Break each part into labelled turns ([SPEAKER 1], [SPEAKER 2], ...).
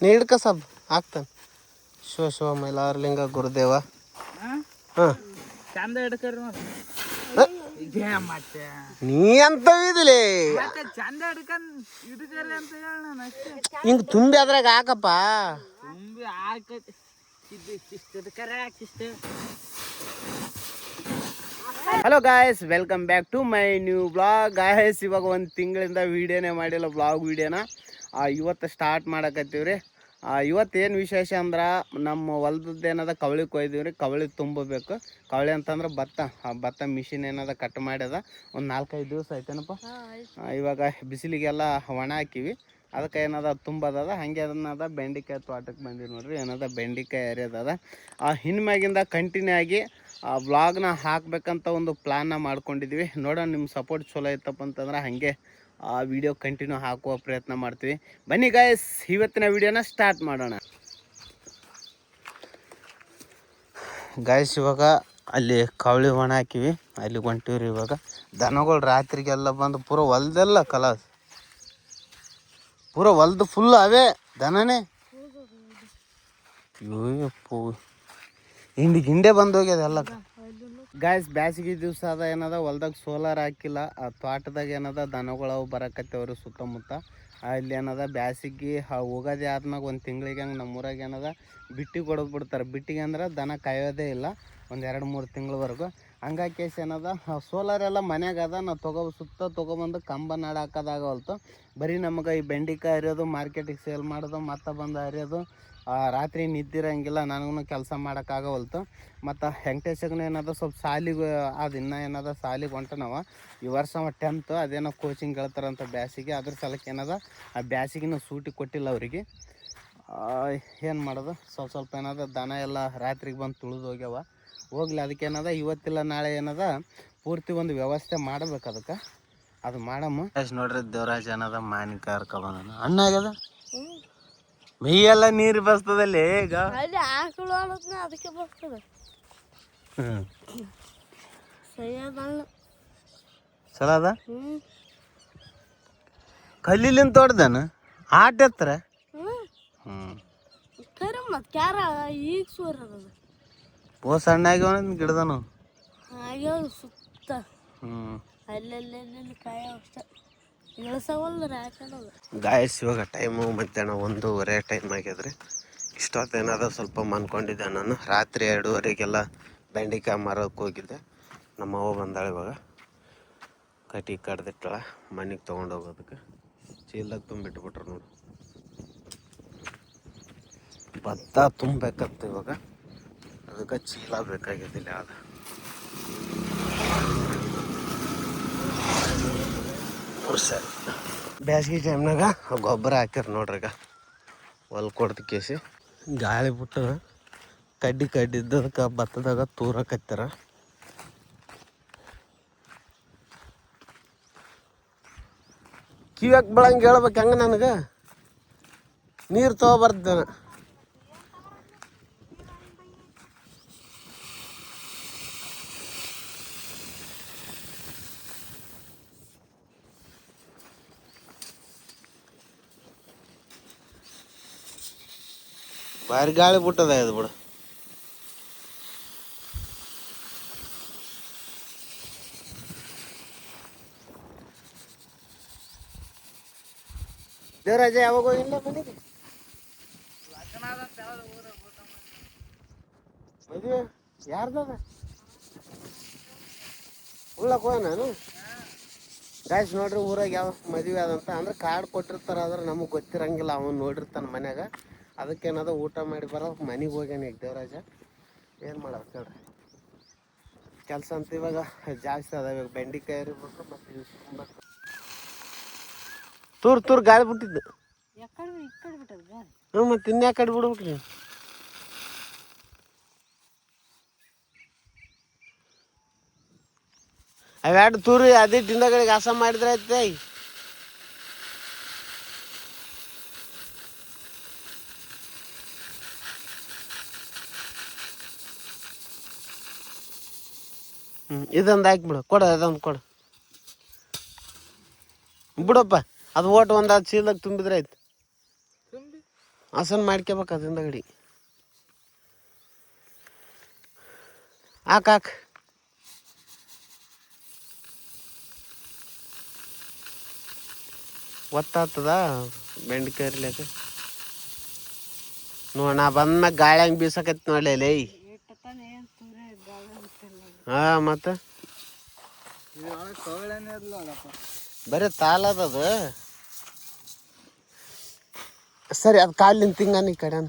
[SPEAKER 1] ನೀ ಹಿಡ್ಕ ಸಬ್ ಹಾಕ್ತಾನೆ. ಶಿವ ಮೈಲಾರಲಿಂಗ ಗುರುದೇವ. ಹಾಂ
[SPEAKER 2] ಚಂದ ಹಿಡ್ಕರಿ ಮತ್ತೆ
[SPEAKER 1] ನೀ ಅಂತ ಇದಿಲಿ
[SPEAKER 2] ಚಂದ ಹಿಡ್ಕರಿ ಅಂತ ಹೇಳ ನಾನು ಅಷ್ಟೇ.
[SPEAKER 1] ಹಿಂಗೆ ತುಂಬಿ ಅದ್ರಾಗ ಹಾಕಪ್ಪ.
[SPEAKER 2] ತುಂಬಿ ಹಾಕಿ ಹಿಡ್ಕರೆ. Hello guys, welcome back to my new blog. Guys, ಇವಾಗ ಒಂದು ತಿಂಗಳಿಂದ ವೀಡಿಯೋನೇ ಮಾಡಿಲ್ಲ, ಬ್ಲಾಗ್ ವೀಡಿಯೋನ ಇವತ್ತು ಸ್ಟಾರ್ಟ್ ಮಾಡಕತ್ತೀವ್ರಿ. ಇವತ್ತೇನು ವಿಶೇಷ ಅಂದ್ರೆ ನಮ್ಮ ಹೊಲ್ದದ್ದು ಏನದ ಕವಳಿ ಕೊಯ್ದೀವ್ರಿ. ಕವಳಿ ತುಂಬಬೇಕು. ಕವಳಿ ಅಂತಂದ್ರೆ ಭತ್ತ ಮಿಷಿನ್ ಏನದ ಕಟ್ ಮಾಡ್ಯದ. ಒಂದು 4-5 ದಿವಸ ಆಯ್ತೇನಪ್ಪ. ಇವಾಗ ಬಿಸಿಲಿಗೆಲ್ಲ ಒಣ ಹಾಕಿವಿ. ಅದಕ್ಕೆ ಏನದ ತುಂಬದದ. ಹಾಗೆ ಅದನ್ನದ ಬೆಂಡೆಕಾಯಿ ತೋಟಕ್ಕೆ ಬಂದಿವಿ ನೋಡ್ರಿ. ಏನದ ಬೆಂಡೆಕಾಯಿ ಎರೆದದ. ಇನ್ಮ್ಯಾಗಿಂದ ಕಂಟಿನ್ಯೂ ಆಗಿ ವ್ಲಾಗ್ನ ಹಾಕ್ಬೇಕಂತ ಒಂದು ಪ್ಲಾನ್ನ ಮಾಡ್ಕೊಂಡಿದ್ವಿ. ನೋಡೋಣ, ನಿಮ್ಮ ಸಪೋರ್ಟ್ ಚಲೋ ಇತ್ತಪ್ಪ ಅಂತಂದ್ರೆ ಹಾಗೆ ವಿಡಿಯೋ ಕಂಟಿನ್ಯೂ ಹಾಕುವ ಪ್ರಯತ್ನ ಮಾಡ್ತೀವಿ. ಬನ್ನಿ ಗಾಯ್ಸ್, ಇವತ್ತಿನ ವಿಡಿಯೋನ ಸ್ಟಾರ್ಟ್ ಮಾಡೋಣ. ಗಾಯ್ಸ್, ಇವಾಗ ಅಲ್ಲಿ ಕವಳಿ ಒಣ ಹಾಕಿವಿ, ಅಲ್ಲಿ ಹೊಂಟಿವ್ರಿ. ಇವಾಗ ದನಗಳು ರಾತ್ರಿಗೆಲ್ಲ ಬಂದು ಪೂರ ಹೊಲ್ದೆಲ್ಲ ಕಲಾಸ್, ಪೂರ ಹೊಲ್ದು ಫುಲ್ ಅವೇ ದನನೇ. ಅಯ್ಯಪ್ಪು, ಹಿಂಡೆ ಬಂದು ಹೋಗ್ಯದ ಎಲ್ಲ. ಗಾಯ್ಸ್, ಬ್ಯಾಸಿಗೆ ದಿವಸ ಅದ ಏನದ ಹೊಲ್ದಾಗ ಸೋಲಾರ್ ಹಾಕಿಲ್ಲ. ಆ ತೋಟದಾಗ ಏನದ ದನಗಳು ಅವು ಬರಕತ್ತೇವ್ರಿ ಸುತ್ತಮುತ್ತ. ಅಲ್ಲಿ ಏನದ ಬ್ಯಾಸಿಗೆ ಹೋಗೋದೇ ಆದ್ಮ್ಯಾಗ ಒಂದು ತಿಂಗಳಿಗೆ ಹಂಗೆ ನಮ್ಮೂರಾಗ ಏನದ ಬಿಟ್ಟಿಗೆ ಹೊಡೆದು ಬಿಡ್ತಾರೆ. ಬಿಟ್ಟಿಗೆ ಅಂದ್ರೆ ದನ ಕಾಯೋದೇ ಇಲ್ಲ ಒಂದು 2-3 ತಿಂಗಳವರೆಗೂ. ಹಂಗಾಗಿ ಕೇಸ್ ಏನದ ಸೋಲಾರ್ ಎಲ್ಲ ಮನ್ಯಾಗ ಅದ. ನಾವು ಸುತ್ತ ತೊಗೊಬಂದು ಕಂಬ ನಾಡು ಹಾಕೋದಾಗವಲ್ತು. ಬರೀ ನಮಗೆ ಈ ಬೆಂಡೆಕಾಯಿ ಹರಿಯೋದು, ಮಾರ್ಕೆಟಿಗೆ ಸೇಲ್ ಮಾಡೋದು, ಮತ್ತೆ ಬಂದು ಹರಿಯೋದು, ರಾತ್ರಿ ನಿದ್ದಿರಂಗಿಲ್ಲ. ನನಗೂ ಕೆಲಸ ಮಾಡೋಕ್ಕಾಗವಲ್ತು. ಮತ್ತು ಹೆಂಕಟೇಶಗ್ನ ಏನದ ಸ್ವಲ್ಪ ಸಾಲಿಗೆ ಅದು ಇನ್ನೂ ಏನದ ಸಾಲಿಗೆ ಹೊಂಟನವ. ಈ ವರ್ಷ 10th ಅದೇನೋ ಕೋಚಿಂಗ್ ಹೇಳ್ತಾರಂತ ಬ್ಯಾಸಿಗೆ. ಅದ್ರ ಸಲಕ್ಕೆ ಏನದ ಆ ಬ್ಯಾಸಿಗಿನ ಸೂಟಿ ಕೊಟ್ಟಿಲ್ಲ ಅವರಿಗೆ. ಏನು ಮಾಡೋದು, ಸ್ವಲ್ಪ ಏನದ ದನ ಎಲ್ಲ ರಾತ್ರಿಗೆ ಬಂದು ತುಳಿದು ಹೋಗ್ಯಾವ. ಹೋಗ್ಲಿ, ಅದಕ್ಕೇನದ ಇವತ್ತಿಲ್ಲ ನಾಳೆ ಏನದ ಪೂರ್ತಿ ಒಂದು ವ್ಯವಸ್ಥೆ ಮಾಡ್ಬೇಕು. ಅದಕ್ಕೆ ಅದು ಮಾಡಮ್ಮ. ನೋಡ್ರಿ, ದೇವರಾಜ್ ಏನದ ಮಾವಿನಕಾಯಿ ಹರ್ಕೊಬಂದ ಅಣ್ಣ ಆಗ್ಯದ. ಮೈಯೆಲ್ಲ ನೀರು ಬರ್ತದಲ್ಲಿ ಈಗ. ಅದಕ್ಕೆ ಬರ್ತದೆ. ಚಲೋ ಅದ. ಕಲ್ಲಿಲಿಂದ ತೋಡ್ದಾನ ಆಟ ಎತ್ತರ. ಓ ಸಣ್ಣ ಆಗ್ಯಾವ ಗಿಡದನು. ಗಾಯಸ್, ಇವಾಗ ಟೈಮು ಮಧ್ಯಾಹ್ನ 1:30 ಟೈಮ್ ಆಗ್ಯದ್ರಿ. ಇಷ್ಟೊತ್ತೇನಾದ ಸ್ವಲ್ಪ ಮನ್ಕೊಂಡಿದ್ದೆ ನಾನು. ರಾತ್ರಿ 2:30ಗೆಲ್ಲ ಬೆಂಡೆಕಾಯಿ ಮಾರೋಕೆ ಹೋಗಿದ್ದೆ. ನಮ್ಮವ್ವ ಬಂದಾಳೆ. ಇವಾಗ ಕಟ್ಟಿ ಕಡ್ದಿಟ್ಟಳ, ಮನೆಗೆ ತೊಗೊಂಡೋಗೋದಕ್ಕೆ ಚೀಲದಾಗ ತುಂಬಿಟ್ಬಿಟ್ರು ನೋಡಿ. ಭತ್ತ ತುಂಬಬೇಕತ್ತ ಇವಾಗ, ಅದಕ್ಕೆ ಚೀಲ ಬೇಕಾಗಿದ್ದಿಲ್ಲ. ಅದು ಸರಿ, ಬೇಸಿಗೆ ಟೈಮ್ನಾಗ ಗೊಬ್ಬರ ಹಾಕ್ಯಾರ ನೋಡ್ರಿ. ಈಗ ಹೊಲ್ ಕೊಡ್ದು ಕೇಸಿ ಗಾಳಿ ಬಿಟ್ಟು ಕಡ್ಡಿ ಇದ್ದದಕ್ಕೆ ಭತ್ತದಾಗ ತೂರಕತ್ತಾರ. ಕಿವ್ಯಾಕೆ ಬೆಳಂಗೆ ಹೇಳ್ಬೇಕು ಹೆಂಗೆ ನನಗೆ ನೀರು ತೊಗೊಬರ್ತಾನೆ. ಭಾರಿ ಗಾಳಿ ಬಿಟ್ಟದ ಇದು ಬಿಡು. ದೇವರಾಜ ಯಾವಾಗ ಹೋಗಿಲ್ಲ ಮನೆಗೆ? ಮದುವೆ ಯಾರ್ದದ? ಉಳ್ಳಕ್ಕೆ ಹೋಗ ನಾನು. ಗಾಯ್ಸ್ ನೋಡ್ರಿ, ಊರಾಗ ಯಾವ ಮದುವೆ ಆದಂತ ಅಂದ್ರೆ ಕಾರ್ಡ್ ಕೊಟ್ಟಿರ್ತಾರ. ಆದ್ರೆ ನಮಗೆ ಗೊತ್ತಿರಂಗಿಲ್ಲ. ಅವನು ನೋಡಿರ್ತಾನೆ ಮನ್ಯಾಗ. ಅದಕ್ಕೇನದ ಊಟ ಮಾಡಿ ಬರೋಕೆ ಮನೆಗೆ ಹೋಗ್ಯಾನ ಈಗ ದೇವರಾಜ. ಏನು ಮಾಡೋದು ಹೇಳ್ರಿ, ಕೆಲಸ ಅಂತ ಇವಾಗ ಜಾಸ್ತಿ ಅದ. ಇವಾಗ ಬೆಂಡೆಕಾಯಿ ಇರ್ಬೇಕು, ಮತ್ತು ತೂರ್ ಗಾಳಿ ಬಿಟ್ಟಿದ್ದು. ಮತ್ತೆ ಇನ್ಯಾಕೆ ಕಡೆ ಬಿಡ್ಬೇಕ್ರಿ? ಅವೆರಡು ತೂರು ಅದೇ ದಿಂದಗಳಿಗೆ ಹಸ ಮಾಡಿದ್ರೆ ಐತೆ. ಇದೊಂದು ಹಾಕ್ಬಿಡು, ಕೊಡ, ಅದೊಂದು ಕೊಡು ಬಿಡಪ್ಪ. ಅದು ಓಟ್ ಒಂದು ಚೀಲದಾಗ ತುಂಬಿದ್ರೆ ಆಯ್ತು.
[SPEAKER 1] ಹಸನ್ ಮಾಡ್ಕೋಬೇಕು ಅದರಿಂದ ಗಡಿ ಹಾಕ್ ಒತ್ತಾಗ್ತದ ಬೆಂಡೆಕಾಯಿ ಇರ್ಲಿಕ್ಕೆ ನೋಡ ನಾ ಬಂದ್ಮ್ಯಾಗ ಗಾಳಿ ಹಂಗೆ ಬೀಸಕೈತಿ ನೋಡ್ಲಿ ಲೇ ಹಾ ಮತ್ತೆ ಬರೀ ತಾಲದದು ಸರಿ ಅದು ಕಾಲಿನ ತಿಂಗಾನ ಈ ಕಡೆನ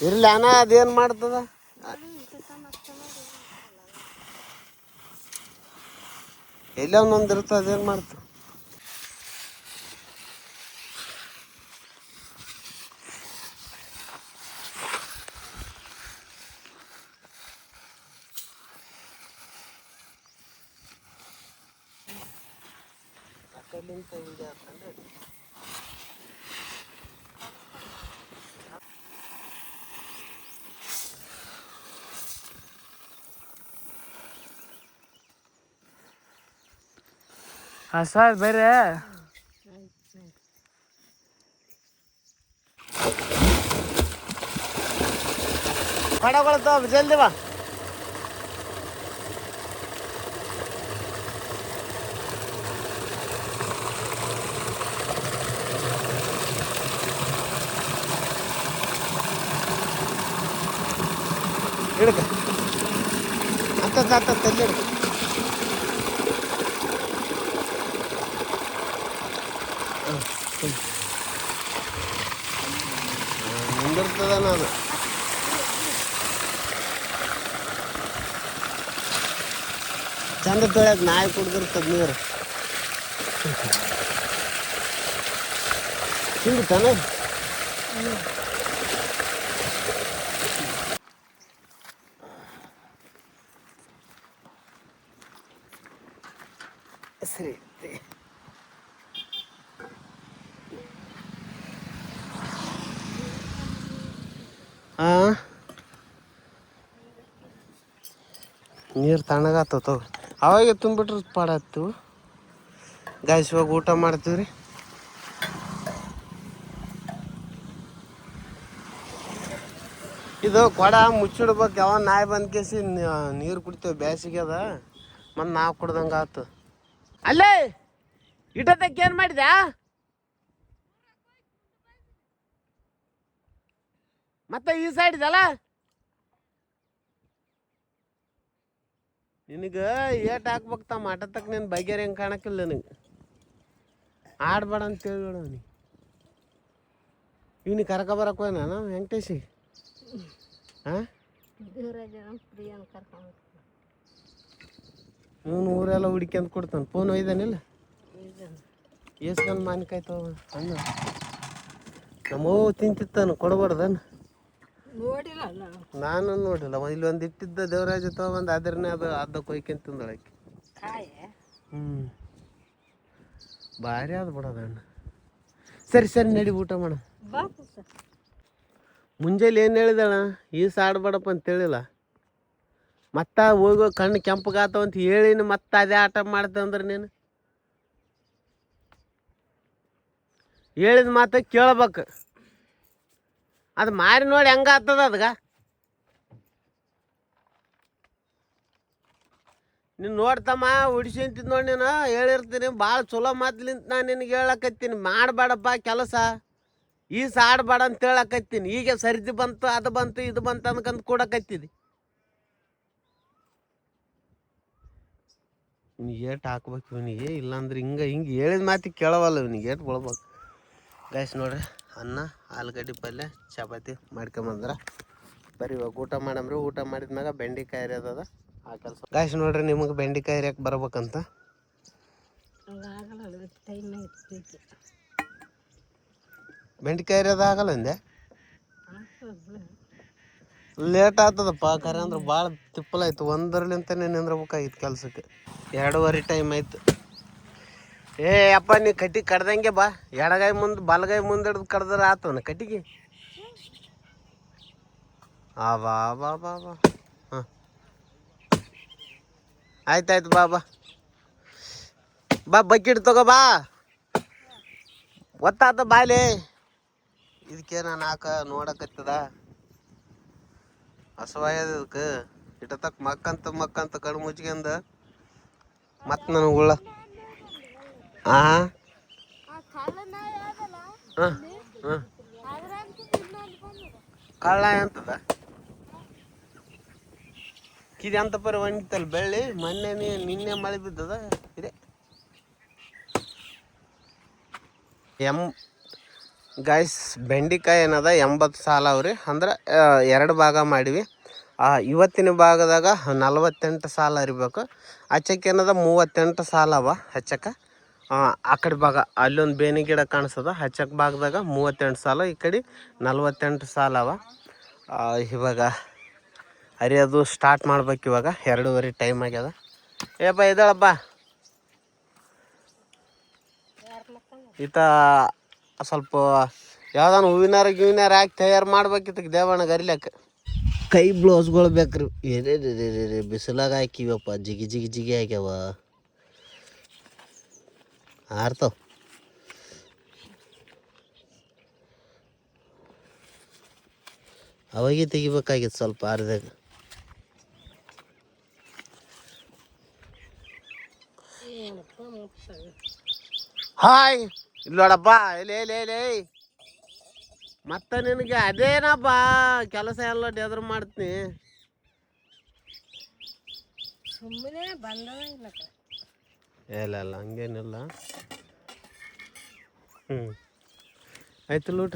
[SPEAKER 1] ಇರ್ಲಿ ಅಣ್ಣ ಅದೇನು ಮಾಡ್ತದ ಎಲ್ಲ ಒಂದೊಂದು ಇರ್ತದೆ ಅದೇನು ಮಾಡ್ತು
[SPEAKER 2] ಸರ್ ಬೇರೆ
[SPEAKER 1] ಪಡಗೊಳ್ತಾವ ಜಲ್ದಿ ಬಾ ಹಿಡ್ಕ ಹತ್ತ ತಲ್ಲಿ ಹಿಡ್ಕ ಮುಂದಿರ್ತದ ನಾನು ಚಂದ ತೊಳ್ಯದ ನಾಯಿ ಕುಡ್ದಿರ್ತದ ನೀರು ತಿಂತಾನ ಸರಿ ಹಾಂ ನೀರು ತಣ್ಣಗಾಗ್ತವ ತಗೋ ಅವಾಗೆ ತುಂಬಿಟ್ರೆ ಪಾಡಾಗ್ತೀವಿ ಗಾಯ್ಸ್ ಇವಾಗ ಊಟ ಮಾಡ್ತೀವಿ ರೀ ಇದು ಕೊಡ ಮುಚ್ಚಿಡ್ಬೇಕು ಯಾವ ನಾಯಿ ಬಂದ್ ಕೇಸಿ ನೀರು ಕುಡಿತೇವೆ ಬೇಸಿಗೆ ಅದ ಮತ್ತು ನಾವು ಕುಡ್ದಂಗೆ ಆತು ಅಲ್ಲೇ ಇಟ್ಟಕ್ಕೆ ಏನು ಮಾಡಿದ್ಯಾ ಮತ್ತೆ ಈ ಸೈಡ್ ಇದಲ್ಲ ನಿನಗೆ ಏಟ್ ಹಾಕ್ಬೇಕು ತಮ್ಮ ಆಟತ್ತಕ್ಕೆ ನೀನು ಬಗೆರ್ ಹೆಂಗೆ ಕಾಣಕ್ಕಿಲ್ಲ ನನಗೆ ಆಡ್ಬೇಡ ಅಂತೇಳಿ ನೋಡು ಅವನಿಗೆ ಇವನಿಗೆ ಕರ್ಕೊಬರಕ್ಕೆ ಹೋಯ್ನ ನಾನು ವೆಂಕಟೇಶಿ ಹಾಂ ಇವನು ಊರೆಲ್ಲ ಹುಡ್ಕ್ಯಂತ ಕೊಡ್ತಾನೆ ಫೋನ್ ಒಯ್ದಾನಿಲ್ಲ ಏಸ್ಕೊಂಡ್ ಮಾನ್ಕಾಯ್ತವ ಅಣ್ಣ ನಮ್ಮವ್ವ ತಿಂತಿತ್ತಾನು ಕೊಡ್ಬಾರ್ದನ್ನ
[SPEAKER 3] ನೋಡಿಲ್ಲ
[SPEAKER 1] ನಾನು ನೋಡಿಲ್ಲ ಇಲ್ಲಿ ಒಂದು ಇಟ್ಟಿದ್ದ ದೇವರಾಜ ತಗೊಂಡು ಅದ್ರನ್ನೇ ಅದು ಅರ್ಧ ಕೊಯ್ಕೊಂತ ತಿಂದಳಕ್ಕೆ ಭಾರಿ ಆದ ಬಿಡೋದ ಅಣ್ಣ ಸರಿ ಸರಿ ನಡಿ ಊಟ ಮಾಡ ಮುಂಜಾನೆ ಏನು ಹೇಳಿದಣ ಈಸ ಆಡ್ಬೇಡಪ್ಪ ಅಂತ ಹೇಳಿಲ್ಲ ಮತ್ತೆ ಹೋಗೋ ಕಣ್ಣು ಕೆಂಪಗಾತವ ಅಂತ ಹೇಳಿನ ಮತ್ತೆ ಅದೇ ಆಟ ಮಾಡ್ದೆ ಅಂದ್ರೆ ನೀನು ಹೇಳಿದ ಮಾತು ಕೇಳ್ಬೇಕು ಅದು ಮಾರಿ ನೋಡಿ ಹೆಂಗ ಆಗ್ತದ ಅದ್ಗ ನೀನು ನೋಡ್ತಮ್ಮ ಹುಡ್ಸಂತಿದ್ ನೋಡಿ ನೀನು ಹೇಳಿರ್ತೀನಿ ಭಾಳ ಚಲೋ ಮಾತ್ಲಿಂತ ನಾನು ನಿನಗೆ ಹೇಳಕತ್ತೀನಿ ಮಾಡಬೇಡಪ್ಪ ಕೆಲಸ ಈಸ ಆಡಬೇಡ ಅಂತ ಹೇಳಕತ್ತೀನಿ ಈಗ ಸರ್ದಿ ಬಂತು ಅದು ಬಂತು ಇದು ಬಂತು ಅನ್ಕಂತ ಕೊಡಕತ್ತಿದಿ ಇವ್ನಿಗೆ ಏಟ್ ಹಾಕ್ಬೇಕು ಇವನಿಗೆ ಇಲ್ಲಾಂದ್ರೆ ಹಿಂಗೆ ಹೇಳಿದ ಮಾತಿಗೆ ಕೇಳವಲ್ಲ ಇವನಿಗೆ ಏಟ್ ಬಿಡ್ಬೇಕು ಗಾಯ್ಸ್ ನೋಡ್ರಿ ಅನ್ನ ಆಲೂಗಡ್ಡೆ ಪಲ್ಯ ಚಪಾತಿ ಮಾಡ್ಕೊಂಬಂದ್ರೆ ಬರೀ ಇವಾಗ ಊಟ ಮಾಡಮ್ರಿ ಊಟ ಮಾಡಿದ್ಮ್ಯಾಗ ಬೆಂಡೆಕಾಯಿ ಹರಿಯೋದದ ಆ ಕೆಲಸ ಗಾಯ್ಸ್ ನೋಡ್ರಿ ನಿಮಗೆ ಬೆಂಡೆಕಾಯಿ ಹರಿಯಕ್ಕೆ ಬರ್ಬೇಕಂತ ಬೆಂಡೆಕಾಯಿ ಹರಿಯೋದು ಆಗಲ್ಲ ಅಂದೆ ಲೇಟ್ ಆಗ್ತದಪ್ಪ ಕರೆ ಅಂದ್ರೆ ಭಾಳ ತಿಪ್ಪಲಾಯ್ತು ಒಂದರಲಿಂತನೇ ನಿಂದ್ರಬೇಕಾಗಿತ್ತು ಕೆಲ್ಸಕ್ಕೆ 2:15 ಟೈಮ್ ಆಯ್ತು ಏ ಅಪ್ಪ ನೀ ಕಟ್ಟಿ ಕಡ್ದಂಗೆ ಬಾ ಎಡಗಾಯಿ ಮುಂದೆ ಬಲಗಾಯಿ ಮುಂದೆ ಹಿಡ್ದು ಕಡ್ದ್ರೆ ಆತವನ ಕಟ್ಟಿಗೆ ಬಾ ಬಾ ಬಾ ಬಾ ಹಾಂ ಆಯ್ತಾಯ್ತು ಬಾ ಬಾ ಬಾ ಬಕೆಟ್ ತಗೋ ಬಾ ಗೊತ್ತಾತ ಬಾಯ್ಲಿ ಇದಕ್ಕೆ ನಾನು ನೋಡಕತ್ತದ ಹಸವಾಯದ ಇದಕ್ಕೆ ಇಟ್ಟತಕ್ ಮಕ್ಕಂತ ಕಣ್ಣು ಮುಚ್ಕೊಂಡ ಮತ್ತು ನನಗೆ ಉಳ್ಳ ಹಾಂ ಹಾಂ ಹಾಂ ಕಳ್ಳ ಅಂತದ ಕಿದಿ ಅಂತ ಪರಿ ಒಂಟಲ್ಲ ಬೆಳ್ಳಿ ನಿನ್ನೆ ಮಳೆ ಬಿದ್ದದ ಇದೆ ಗಾಯ್ಸ್ ಬೆಂಡಿಕಾಯಿ ಏನದ 80 ಸಾಲ ಅವ್ರಿ ಅಂದ್ರೆ 2 ಭಾಗ ಮಾಡಿವಿ. ಇವತ್ತಿನ ಭಾಗದಾಗ 48 ಸಾಲ ಅರಿಬೇಕು. ಹಚ್ಚಕ್ಕೆ ಏನದ 38 ಸಾಲ ಅವ ಹಚ್ಚಕ್ಕೆ. ಆ ಕಡೆ ಭಾಗ ಅಲ್ಲೊಂದು ಬೇನಿ ಗಿಡ ಕಾಣಿಸ್ತದ ಹಚ್ಚಕ್ಕೆ ಭಾಗದಾಗ 38 ಸಾಲ, ಈ ಕಡೆ 48 ಸಾಲ ಅವ. ಇವಾಗ ಹರಿಯೋದು ಸ್ಟಾರ್ಟ್ ಮಾಡ್ಬೇಕು. ಇವಾಗ 2:30 ಟೈಮ್ ಆಗ್ಯದ. ಏಪ್ಪ ಇದ್ದಾಳಪ್ಪ ಈತ ಸ್ವಲ್ಪ ಯಾವ್ದಾನ ಹೂವಿನಾರ ಹಾಕಿ ತಯಾರು ಮಾಡ್ಬೇಕಿತ್ತು ದೇವಣ್ಣಗೆ ಅರಿಲಕ್ಕ. ಕೈ ಬ್ಲೌಸ್ಗಳು ಬೇಕ್ರಿ. ಏನೇ ಬಿಸಿಲಾಗ ಹಾಕಿವಪ್ಪ ಜಿಗಿ ಆಗ್ಯಾವ ಆರ್ತಾವ. ಅವಾಗೆ ತೆಗಿಬೇಕಾಗಿತ್ತು ಸ್ವಲ್ಪ ಆರ್ದಾಗ. ಹಾಯ್ ಇಲ್ಲಿ ನೋಡಪ್ಪ ಎಲೆ ಮತ್ತೆ ನಿನಗೆ ಅದೇನಪ್ಪ ಕೆಲಸ ಎಲ್ಲ ಎದುರು ಮಾಡ್ತೀನಿ.
[SPEAKER 3] ಸುಮ್ಮನೆ ಬಂದ
[SPEAKER 1] ಇಲ್ಲ ಹಂಗೇನಿಲ್ಲ. ಆಯ್ತು ಲೂಟ.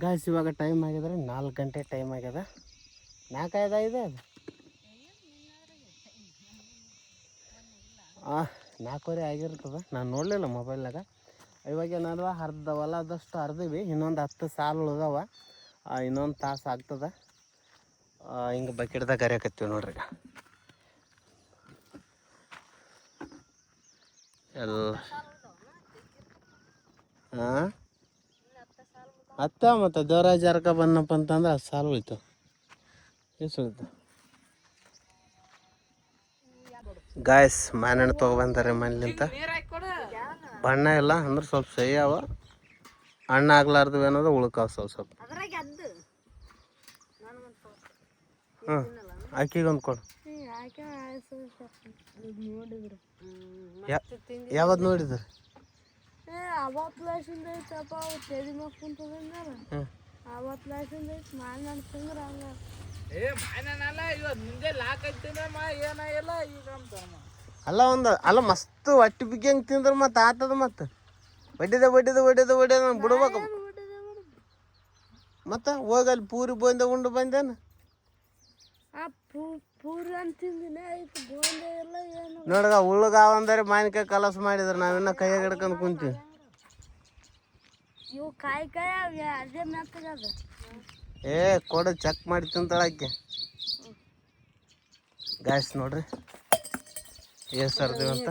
[SPEAKER 1] ಗಾಯ್ಸ್ ಇವಾಗ ಟೈಮ್ ಆಗಿದ್ರೆ 4 ಗಂಟೆ ಟೈಮ್ ಆಗ್ಯದ. 4 ಇದೆ ಅದು 4:15 ಆಗಿರ್ತದೆ. ನಾನು ನೋಡಲಿಲ್ಲ ಮೊಬೈಲ್ನಾಗ. ಇವಾಗ ಏನಾದ್ರು ಅರ್ಧ ಹೊಲದಷ್ಟು ಅರ್ದಿವಿ. ಇನ್ನೊಂದು 10 ಸಾಲು ಉಳ್ದಾವ. ಇನ್ನೊಂದು ತಾಸು ಆಗ್ತದೆ. ಹಿಂಗೆ ಬಕೆಟ್ದಾಗ ಕರಿಯಾಕತ್ತೀವಿ ನೋಡ್ರಿ. ಎಲ್ಲ ಹಾಂ ಮತ್ತು ದೇವರಾಜ ಅರ್ಕ ಬಂದಪ್ಪ ಅಂತಂದ್ರೆ 10 ಸಾಲು ಉಳಿತು. ಎಷ್ಟು ಉಳಿತು ಗಾಯ್ಸ್? ಮಾನಣ್ಣ ತೊಗೊಬಂದಾರೆ ಮನೇಲಿಂತ. ಬಣ್ಣ ಇಲ್ಲ ಅಂದ್ರೆ ಸ್ವಲ್ಪ ಸಹಿ ಅವ. ಹಣ್ಣು ಆಗ್ಲಾರ್ದು ಏನದ ಉಳ್ಕಾವ ಸ್ವಲ್ಪ. ಹ್ಞೂ ಅಕ್ಕಿಗೊಂದು ಕೊಡು. ಯಾವತ್ತು ನೋಡಿದ್ರು? ಅಲ್ಲ ಮಸ್ತ್ ಹೊಟ್ಟಿ ಬಿಗಿ ಹಂಗೆ ತಿಂದ್ರೆ ಮತ್ತೆ ಆತದ. ಮತ್ತೆ ಒಡ್ಡಿದ ಬಿಡ್ಬೇಕು. ಮತ್ತೆ ಹೋಗಲ್ಲಿ ಪೂರಿ ಬೋಂದೆ ಉಂಡು ಬಂದೇನು ನೋಡ್ಗ ಉಳ್ಗ ಅಂದ್ರೆ ಮಾವಿನಕಾಯಿ ಕಲಸ ಮಾಡಿದ್ರೆ ನಾವಿನ್ನ ಕೈಯಾಗ ಹಿಡ್ಕೊಂಡು ಕುಂತೀವಿ. ಕೊಡು ಚೆಕ್ ಮಾಡಿ ತಿಂತಾಳಕ್ಕೆ. ಗಾಯ್ಸ್ ನೋಡ್ರಿ ಎಷ್ಟು ಸರ್ದಿವಿ ಅಂತ.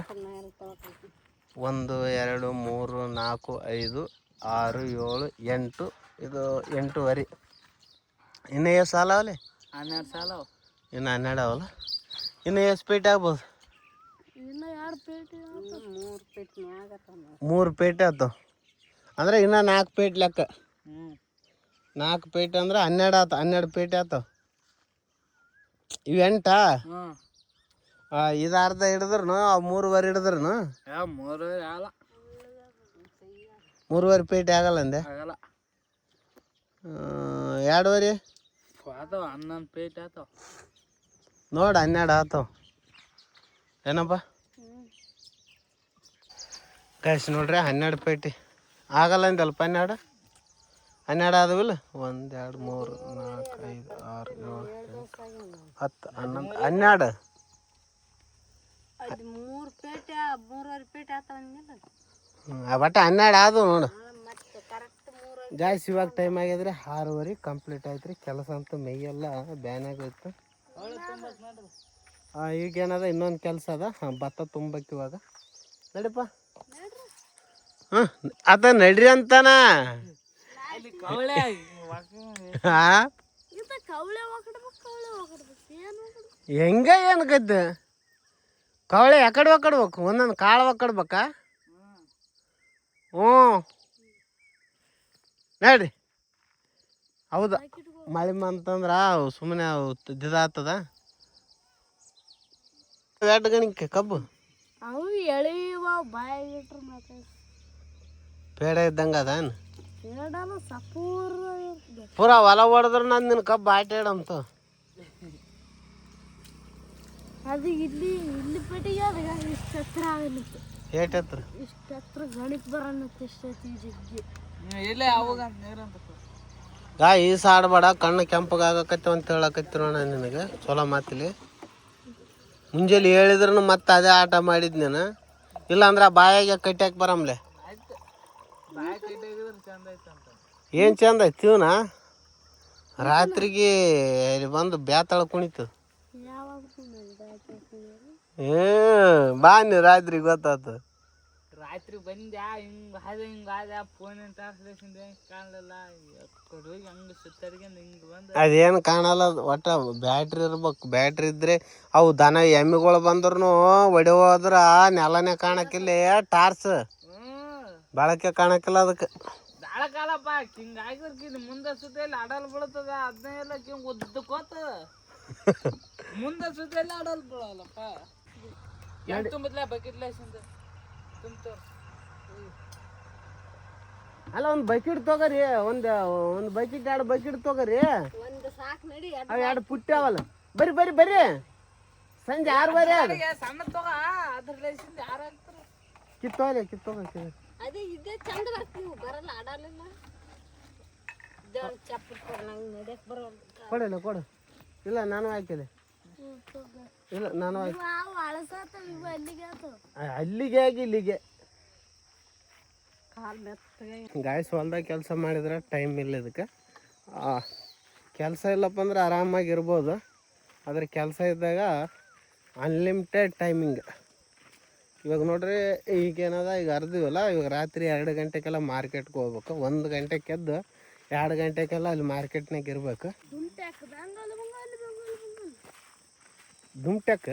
[SPEAKER 1] 1 2 3 4 5 6 7 8. ಇದು 8:15. ಇನ್ನು ಎಷ್ಟು ಸಾಲ ಅವಲ್ಲಿ? 12 ಸಾಲ. ಇನ್ನು 12 ಅವಲ್ಲ. ಇನ್ನು ಎಷ್ಟು ಪೇಟೆ ಆಗ್ಬೋದು? 3 ಪೇಟೆ ಆಯ್ತು ಅಂದ್ರೆ ಇನ್ನು 4 ಪೇಟೆ ಲೆಕ್ಕ. 4 ಪೇಟೆ ಅಂದ್ರೆ 12 ಆಯ್ತು. 12 ಪೇಟೆ ಆಯ್ತು. ಇವು 8. ಇದು ಅರ್ಧ ಹಿಡಿದ್ರು 3:15 ಹಿಡಿದ್ರು 3:15 ಪೇಟೆ ಆಗಲ್ಲ ಅಂದೆ. 2:15 11 ಪೇಟೆ ಆತಾವ ನೋಡು. 12 ಆತಾವ ಏನಪ್ಪ ಗಾಯ್ಸ್ ನೋಡ್ರಿ. 12 ಪೇಟೆ ಆಗಲ್ಲ ಅಂದಲ್ಪ. 12 ಆದವಿಲ್ಲ. 1 2 3 4 5 6 7 8 10 11 12. ಬಟ್ 12 ಆದವು ನೋಡು ಗಾಯ್ಸ್. ಇವಾಗ ಟೈಮ್ ಆಗಿದ್ರೆ 6:15 ಕಂಪ್ಲೀಟ್ ಆಯ್ತು ರೀ. ಕೆಲಸ ಅಂತೂ ಮೈಯೆಲ್ಲ ಬ್ಯಾನಾಗೋಯ್ತು. ಈಗೇನದ ಇನ್ನೊಂದು ಕೆಲಸ ಅದ ಭತ್ತ ತುಂಬಕ್ಕೆ ಇವಾಗ ನಡಿಪ್ಪ. ಹಾಂ ಅದ ನಡ್ರಿ ಅಂತಾನ. ಹೆಂಗ ಏನಕೈತೆ ಕವಳೆ ಯಾಕಡೆ ಒಕ್ಕಡ್ಬೇಕು ಒಂದೊಂದು ಕಾಳು ಒಕ್ಕಡ್ಬೇಕಾ? ಹ್ಞೂ ನಡ್ರಿ. ಹೌದಾ ಮಳೆ ಅಂತಂದ್ರೆ ಸುಮ್ಮನೆ ಇದಾಗ್ತದ. ಎರಡು ಗಣಿಕೆ ಕಬ್ಬು
[SPEAKER 3] ಅವು ಎಳಿವ ಬಾಯಿಟ್ರು ಮತ್ತೆ
[SPEAKER 1] ಪೇಡ ಇದ್ದಂಗೆ ಅದಾನ.
[SPEAKER 3] ಪೇಡಲ್ಲ ಸಪೂರ
[SPEAKER 1] ಪೂರಾ ಹೊಲ ಹೊಡೆದ್ರೆ ನಾನು ನಿನ್ನ ಕಬ್ಬು ಆಟಾಡಂತ.
[SPEAKER 3] ಅದು ಇಲ್ಲಿ ಪೆಟ್ಟಿಗೆ ಅದ ಇಷ್ಟು ಹತ್ರ ಆಗಲಿಕ್ಕೆ
[SPEAKER 1] ಏಟ್ ಹತ್ರ
[SPEAKER 3] ಇಷ್ಟು ಹತ್ರ ಗಣಿತ ಬರನ್ನತ್ತೆ ಇಷ್ಟೈತಿ ಜಗ್ಗಿ
[SPEAKER 1] ಈಸ ಆಡ್ಬೇಡ ಕಣ್ಣು ಕೆಂಪಗಾಗಕತ್ತೆ ಅಂತ ಹೇಳಕತ್ತಿರೋ ನಾನು ನಿನಗೆ ಚಲೋ ಮಾತಿಲಿ. ಮುಂಜಾನೆ ಹೇಳಿದ್ರು ಮತ್ತೆ ಅದೇ ಆಟ ಮಾಡಿದ್ ನೀನು. ಇಲ್ಲಾಂದ್ರೆ ಬಾಯಾಗೆ ಕಟ್ಟ್ಯಾಕೆ ಬರಮ್ಲೆ. ಏನು ಚಂದ ಐತಿ ಇವನ ರಾತ್ರಿಗೆ ಇಲ್ಲಿ ಬಂದು ಬ್ಯಾತಾಳ ಕುಣಿತು. ಬಾ ನೀ ರಾತ್ರಿ ಗೊತ್ತಾತು.
[SPEAKER 4] ರಾತ್ರಿ ಬಂದ್ಯಾ ಹಿಂಗ ಫೋನ್ ಟ್ರಾನ್ಸ್ಲೇಷನ್ ಕಾಣಲಿಲ್ಲ ಹಂಗ ಸುತ್ತಾರಿಗೆ ಹಿಂಗ ಬಂದ
[SPEAKER 1] ಅದೇನು ಕಾಣಲ್ಲ ಒಟ್ಟ ಬ್ಯಾಟ್ರಿ ಇರ್ಬೇಕು. ಬ್ಯಾಟ್ರಿ ಇದ್ರೆ ಅವು ದನ ಎಮ್ಮಿಗಳು ಬಂದ್ರು ಹೊಡೆಯೋದ್ರ ನೆಲನೇ ಕಾಣಕ್ಕಿಲ್ಲ. ಟಾರ್ಚ್ ಬೆಳಕೆ ಕಾಣಕ್ಕಿಲ್ಲ ಅದಕ್ಕೆ.
[SPEAKER 4] ದಾಳಕಾಲಪ್ಪ ಹಿಂಗ ಆಗಿರ್ಕಿದ್ ಮುಂದೆ ಸುತ್ತಲ್ಲಿ ಅಡಲ್ ಬೀಳ್ತದ ಅದನ್ನ ಎಲ್ಲ ಹಿಂಗ ಉದ್ದಕೋತ ಮುಂದೆ ಸುತ್ತಲ್ಲಿ ಅಡಲ್ ಬೀಳಲ್ಲಪ್ಪ. ತುಂಬದ್ಲ ಬಕೆಟ್ ತುಂಬ
[SPEAKER 1] ಅಲ್ಲ ಒಂದು ಬಕೆಟ್ ತೊಗೊರಿ. ಒಂದು ಬಕೆಟ್ 2 ಬಕೆಟ್ ತೊಗೊರಿ.
[SPEAKER 3] ಒಂದು ಸಾಕು ನಡಿ.
[SPEAKER 1] ಅವು 2 ಪುಟ್ಟಿ ಅವಲ್ಲ. ಬರ್ರಿ ಸಂಜೆ 6 ಬರೀ ಅದು
[SPEAKER 4] ಸಣ್ಣ ತಗ ಅದ್ರ ಲೇಸಿಂದ ಯಾರು ಆಗ್ತಾರ
[SPEAKER 1] ಕಿತ್ತೋಗ
[SPEAKER 3] ಅದೇ ಇದೇ ಚಂದ ಬರ್ತೀವಿ ಬರಲ್ಲ ಆಡಲಿಲ್ಲ ಚಪ್ಪಲ್ ನಂಗೆ ನಡೆಯಕ್ಕೆ ಬರೋಲ್ಲ.
[SPEAKER 1] ಕೊಡು ಇಲ್ಲ ನಾನು ಹಾಕಿದೆ. ಇಲ್ಲ ನಾನು ಅಲ್ಲಿಗೆ ಆಗಿ ಇಲ್ಲಿಗೆ ಗಾಯ್ಸ್ ಹೊಲ್ದಾಗ ಕೆಲಸ ಮಾಡಿದ್ರೆ ಟೈಮ್ ಇಲ್ಲ ಇದಕ್ಕೆ. ಕೆಲಸ ಇಲ್ಲಪ್ಪ ಅಂದ್ರೆ ಆರಾಮಾಗಿರ್ಬೋದು. ಆದರೆ ಕೆಲಸ ಇದ್ದಾಗ ಅನ್ಲಿಮಿಟೆಡ್ ಟೈಮಿಂಗ್. ಇವಾಗ ನೋಡ್ರಿ ಈಗೇನದ ಈಗ ಅರ್ದಿವಲ್ಲ ಇವಾಗ ರಾತ್ರಿ 2 ಗಂಟೆಗೆಲ್ಲ ಮಾರ್ಕೆಟ್ಗೆ ಹೋಗ್ಬೇಕು. 1 ಗಂಟೆಗೆ ಎದ್ದು 2 ಗಂಟೆಗೆಲ್ಲ ಅಲ್ಲಿ ಮಾರ್ಕೆಟ್ನಾಗ ಇರ್ಬೇಕು. ದುಮ್ಟೆಕ್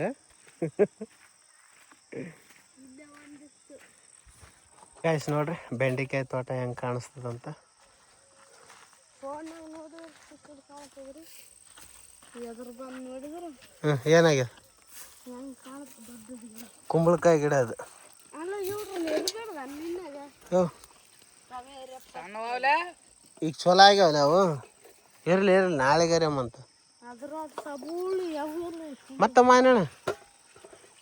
[SPEAKER 1] ಗಾಯ್ಸ್ ನೋಡ್ರಿ ಬೆಂಡೆಕಾಯಿ ತೋಟ ಹೆಂಗೆ ಕಾಣಿಸ್ತದಂತ. ಏನಾಗ್ಯದ? ಕುಂಬಳಕಾಯಿ ಗಿಡ ಅದು. ಈಗ ಚಲೋ ಆಗ್ಯಾವಲ್ಲ ಅವು. ಇರ್ಲಿ ನಾಳೆಗಾರಮ್ಮಂತ ಮತ್ತೆ ಮಾನಣ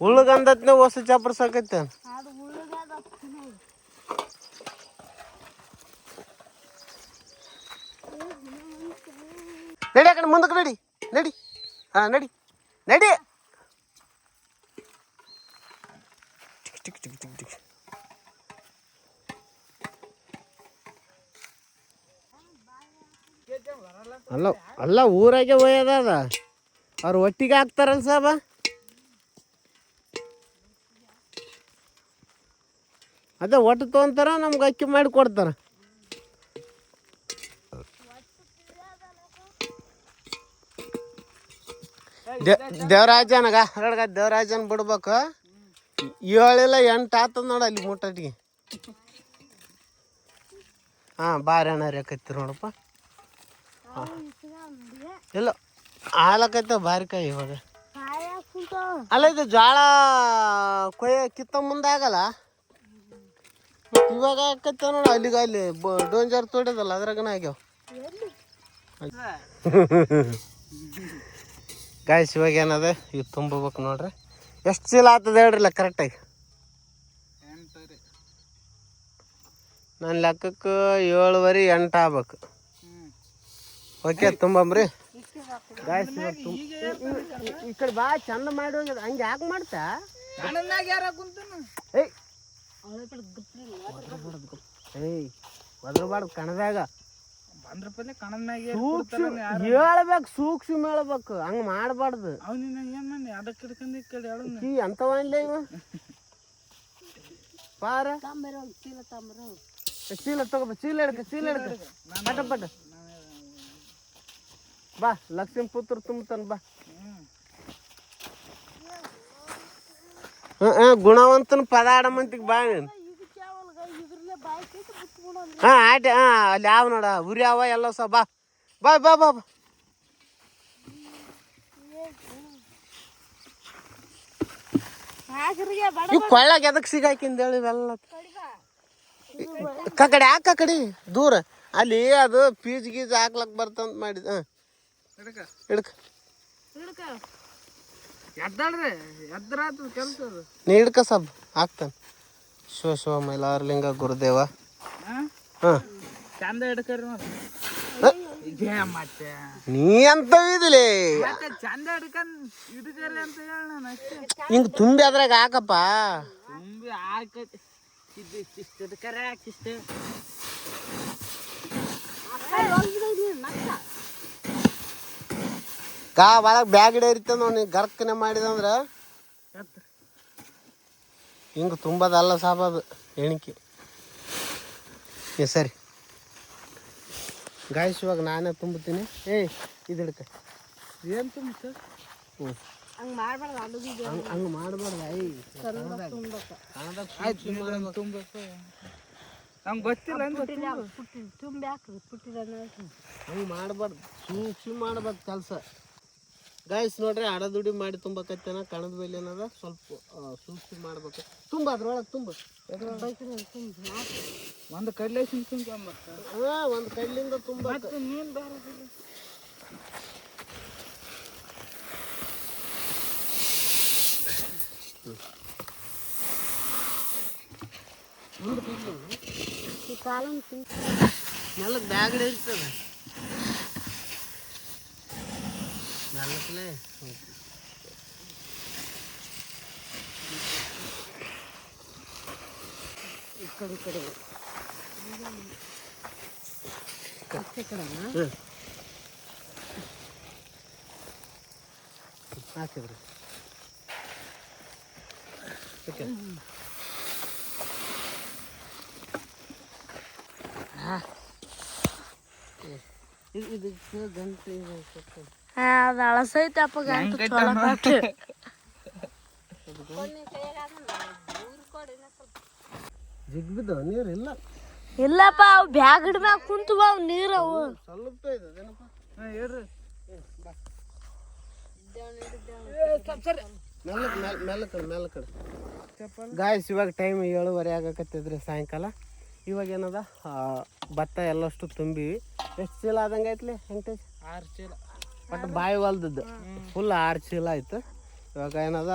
[SPEAKER 1] ಉಳ್ಳಗಂದತ್ನೇ ಹೊಸ ಚಾಪರ್ ಸಾಕೈತೆ. ನಡಿ ಆ ಕಡೆ ಮುಂದಕ್ಕೆ ನಡಿ. ಹಾಂ ನಡಿ ಟಿಕ್ ಅಲ್ಲ ಊರಾಗೆ ಒಯ್ಯದ ಅವ್ರು ಒಟ್ಟಿಗೆ ಹಾಕ್ತಾರಲ್ಲ ಸಾಬ. ಅದೇ ಒಟ್ಟು ತೊಗೊಂತಾರ ನಮ್ಗೆ ಅಕ್ಕಿ ಮಾಡಿ ಕೊಡ್ತಾರ. ದೇವರಾಜನ ಬಿಡ್ಬೇಕು. 7 ಇಲ್ಲ 8 ಆತದ ನೋಡ ಅಲ್ಲಿ ಮುಟ್ಟಟಿಗೆ. ಹಾಂ ಬಾರಿ ಅಣ್ಣ ರೇಕೈತಿ ನೋಡಪ್ಪ. ಇಲ್ಲ ಹಾಲಕೈತ ಬಾರಿಕಾಯಿ ಇವಾಗ. ಅಲ್ಲ ಇದು ಜೋಳ ಕಿತ್ತ ಮುಂದೆ ಆಗಲ್ಲ ಮತ್ತು ಇವಾಗ ಆಕೈತ ನೋಡ. ಅಲ್ಲಿಗೆ ಅಲ್ಲಿ ಡೋಂಜರ್ ತೋಡಿದಲ್ಲ ಅದ್ರಾಗನ ಆಗ್ಯಾವ ಗಾಯ್ಸ್. ಇವಾಗ ಏನದ ಇವು ತುಂಬಬೇಕು ನೋಡ್ರಿ. ಎಷ್ಟು ಚೀಲ ಆಗ್ತದೆ ಹೇಳ್ರಿಲ್ಲ ಕರೆಕ್ಟಾಗಿ? ನನ್ನ ಲೆಕ್ಕಕ್ಕೆ 7 8 ಆಗ್ಬೇಕು. ಓಕೆ ತುಂಬಂಬ್ರಿ ಗಾಯ್ಸ್. ಈ ಕಡೆ ಬಾ ಚಂದ ಮಾಡಿ ಹೋಗ್ಯದ. ಹಂಗೆ ಯಾಕೆ ಮಾಡ್ತಾ? ಏಯ್ ಒದ್ರಬಾರ್ದು ಕಣದಾಗ
[SPEAKER 4] ಅಂದ್ರ ಪಲ್ಲೆ ಕಣದ ಮ್ಯಾಗೆ
[SPEAKER 1] ಹೇಳ್ಬೇಕು, ಸೂಕ್ಷ್ಮ ಹೇಳ್ಬೇಕು, ಹಂಗ ಮಾಡಬಾರ್ದು.
[SPEAKER 4] ಅವನಿನ ಏನ್ ಮಾಡಿ ಅದಕ್ಕೆ ಹಿಡ್ಕೊಂಡು ಈ ಕಡೆ ಹೇಳು
[SPEAKER 1] ಈ ಅಂತವಲ್ಲ ಇವ ಪಾರ ಚೀಲ ತಗೋಬ, ಚೀಲ ಹಿಡ್ಕ, ಚೀಲ ಹಿಡ್ಕ, ಪಟ ಪಟ ಬಾ. ಲಕ್ಷ್ಮೀ ಪುತ್ರ ತುಂಬತಾನ ಬಾ. ಗುಣವಂತನ ಪದಾಡಮಂತಿಗೆ ಬಾ ನೀನು. ಹಾ ಆಟ, ಹಾ ಅಲ್ಲಿ ಯಾವ ನೋಡ ಉರಿ ಅವ ಎಲ್ಲ ಸ ಬಾ ಬಾ ಬಾ ಬಾ ಬಾ. ಈ ಕೊಳ್ಳಾಗ ಎದಕ್ ಸಿಗಾಕಿಂದ ಹೇಳಿ ಇವೆಲ್ಲ ಕಡೆ ಯಾಕ ಕಡೆ ದೂರ ಅಲ್ಲಿ ಅದು ಫೀಸ್ ಗೀಜ್ ಹಾಕ್ಲಕ್ ಬರ್ತಂತ ಮಾಡಿದ. ಹಿಡ್ಕ
[SPEAKER 4] ಎದ್ದಾಳ್ರಿ, ಎದ್ರಾತು ಕೆಲಸ ಅದು.
[SPEAKER 1] ನೀ ಹಿಡ್ಕ ಸಬ್ ಹಾಕ್ತಾನೆ. ಶಿವ ಮೈಲಾರಲಿಂಗ ಗುರುದೇವ. ಹಾ
[SPEAKER 4] ಚಂದ ಹಿಡ್ಕರಿ ಮತ್ತೆ
[SPEAKER 1] ನೀ ಅಂತ ಇದಿಲಿ
[SPEAKER 4] ಮತ್ತೆ ಚಂದ ಹಿಡ್ಕರಿ ಅಂತ ಹೇಳ ನಾನು ಅಷ್ಟೇ.
[SPEAKER 1] ಹಿಂಗ್ ತುಂಬಿ ಅದ್ರಾಗ ಹಾಕಪ್ಪ.
[SPEAKER 4] ತುಂಬಿ ಹಾಕತಿ ಇಷ್ಟ ಹಿಡ್ಕರೆ ಇಷ್ಟ.
[SPEAKER 1] ಕಾ ಒಳಗೆ ಬ್ಯಾಗ್ ಇಡಿತ ನೋಡಿ, ಗರ್ಕನೆ ಮಾಡಿದಂದ್ರ ಹಿಂಗ ತುಂಬದಲ್ಲ ಸಾಬದು ಎಣಿಕೆ. ಸರಿ ಗಾಯ್ಸ್, ಇವಾಗ ನಾನೇ ತುಂಬುತ್ತೀನಿ. ಇದು ಹಿಡ್ಕ.
[SPEAKER 4] ಏನು ತುಂಬ ಸರ್?
[SPEAKER 3] ಹಂಗೆ ಮಾಡಬಾರ್ದು,
[SPEAKER 1] ಹಂಗೆ ಮಾಡಬಾರ್ದು.
[SPEAKER 4] ತುಂಬಬೇಕು ಹಂಗೆ ಗೊತ್ತಿಲ್ಲ
[SPEAKER 3] ತುಂಬಿ ಹಾಕ್ರಿ ಪುಟ್ಟಿರ
[SPEAKER 1] ಹಂಗೆ ಮಾಡಬಾರ್ದು, ಸೂಕ್ಷ್ಮ ಮಾಡ್ಬೇಕು ಕೆಲಸ. ಗಾಯ್ಸ್ ನೋಡ್ರಿ, ಅಡದುಡಿ ಮಾಡಿ ತುಂಬಕತ್ತೇನ. ಕಣದ ಮೇಲೆ ಏನದ ಸ್ವಲ್ಪ ಸೂಕ್ಷ್ಮ ಮಾಡ್ಬೇಕು. ತುಂಬ ಅದ್ರೊಳಗೆ ತುಂಬ
[SPEAKER 4] ಒಂದು ಕಡ್ಲೇಸಿನ ತುಂಬ
[SPEAKER 1] ಒಂದು ಕೈಲಿಂದ ತುಂಬ.
[SPEAKER 4] ನೀನು ಬೇರೆ
[SPEAKER 1] ನೆಲಕ್ಕೆ ಬ್ಯಾಗಡೆ ಇರ್ತದೆ ನೆಲಕ್ಕಲೇ.
[SPEAKER 3] ಈ ಕಡೆ
[SPEAKER 1] ಹಾಕಿದ್ರಿ ಇದಕ್ಕೆ ಗಂಟೆ
[SPEAKER 3] ಅದು ಅಳಸೈತಪ್ಪ ಗಂಟು
[SPEAKER 1] ಜಿಗ್ಬಿದ್ದಾವ ನೀರು ಇಲ್ಲ.
[SPEAKER 3] ಇಲ್ಲಪ್ಪ, ಅವು ಬ್ಯಾಗ್ ಹಿಡ್ಮ್ಯಾಗ ಕುಂತು ಅವು ನೀರು ಅವು
[SPEAKER 1] ಸ್ವಲ್ಪ ಇದೇನಪ್ಪ.
[SPEAKER 4] ಹೇಳ್ರಿ
[SPEAKER 1] ಮೇಲಕ್ಕಡೆ ಗಾಯ್ಸ್, ಇವಾಗ ಟೈಮ್ 7:30 ಆಗಕತ್ತಿದ್ರಿ ಸಾಯಂಕಾಲ. ಇವಾಗ ಏನದ ಭತ್ತ ಎಲ್ಲಷ್ಟು ತುಂಬಿವಿ. ಎಷ್ಟು ಚೀಲ ಆದಂಗೆ ಐತ್ಲಿ ಹೆಂಗೆ?
[SPEAKER 4] 6 ಚೀಲ.
[SPEAKER 1] ಬಟ್ ಬಾಯಿ ಹೊಲ್ದದ್ದು ಫುಲ್ 6 ಚೀಲ ಆಯ್ತು. ಇವಾಗ ಏನದ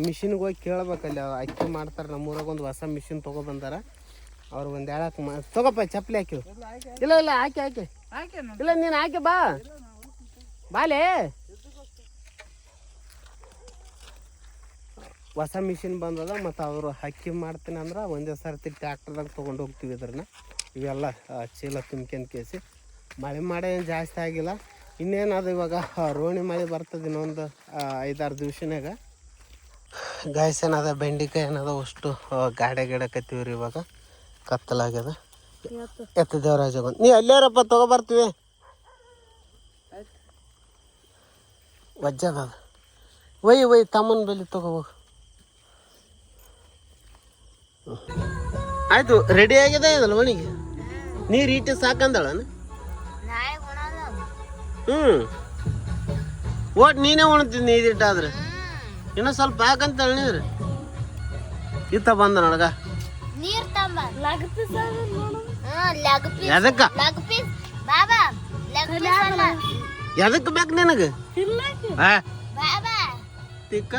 [SPEAKER 1] ಮಿಷಿನ್ಗೆ ಹೋಗಿ ಕೇಳ್ಬೇಕಲ್ಲಿ, ಅಕ್ಕಿ ಮಾಡ್ತಾರೆ ನಮ್ಮೂರಾಗ. ಒಂದು ಹೊಸ ಮಿಷಿನ್ ತೊಗೊಬಂದಾರ ಅವ್ರು. ಒಂದು ಹೇಳಕ್ಕೆ ತಗೋಪ್ಪ, ಚಪ್ಪಲಿ ಹಾಕಿವು. ಇಲ್ಲ ಇಲ್ಲ ಹಾಕಿ ಇಲ್ಲ, ನೀನು ಹಾಕಿ ಬಾ ಬಾಲೆ. ಹೊಸ ಮಿಷಿನ್ ಬಂದದ, ಮತ್ತು ಅವರು ಅಕ್ಕಿ ಮಾಡ್ತೀನಿ ಅಂದ್ರೆ ಒಂದೇ ಸರ್ತಿ ಟ್ಯಾಕ್ಟರ್ದಾಗ ತೊಗೊಂಡು ಹೋಗ್ತೀವಿ ಇದ್ರನ್ನ. ಇವೆಲ್ಲ ಚೀಲ ತುಂಬ್ಕೊಂಡ್ ಕೇಸಿ. ಮಳೆ ಮಾಡೇ ಏನು ಜಾಸ್ತಿ ಆಗಿಲ್ಲ. ಇನ್ನೇನದು ಇವಾಗ ರೋಣಿ ಮಳೆ ಬರ್ತದೆ ಇನ್ನೊಂದು 5-6 ದಿವ್ಸನಾಗ. ಗಾಯ್ಸ್ ಏನದ ಬೆಂಡಿಕಾಯಿ ಏನದ ಅಷ್ಟು ಗಾಡೆ ಗಿಡಕತ್ತೀವಿ ರೀ. ಇವಾಗ ಕತ್ತಲಾಗ್ಯದ. ಎತ್ತ ದೇವರಾಜಗೊಂದು ನೀ ಅಲ್ಲೇರಪ್ಪ, ತೊಗೊಬರ್ತೀವಿ. ವಜ್ಜದ ಒಯ್ ತಮ್ಮನ ಬೆಲೆ ತೊಗೋಬೇಕು. ಆಯ್ತು, ರೆಡಿ ಆಗಿದೆ ಇದಲ್ಲ ಒಣಗಿ. ನೀರು ಈಟೆ ಸಾಕಂದಳ. ಓಟ್ ನೀನೇ ಉಣ್ತೀನಿ ಇದಿಟ್ಟಾದ್ರೆ. ಇನ್ನೂ ಸ್ವಲ್ಪ ಹಾಕಂತಾಳ ನೀರು. ಇತ್ತ ಬಂದ ನೊಳಗ ಎದಕ್ಕ ಎದಕ್ಕೆ ಬೇಕು ನಿನಗೆ? ತಿಕ್ಕ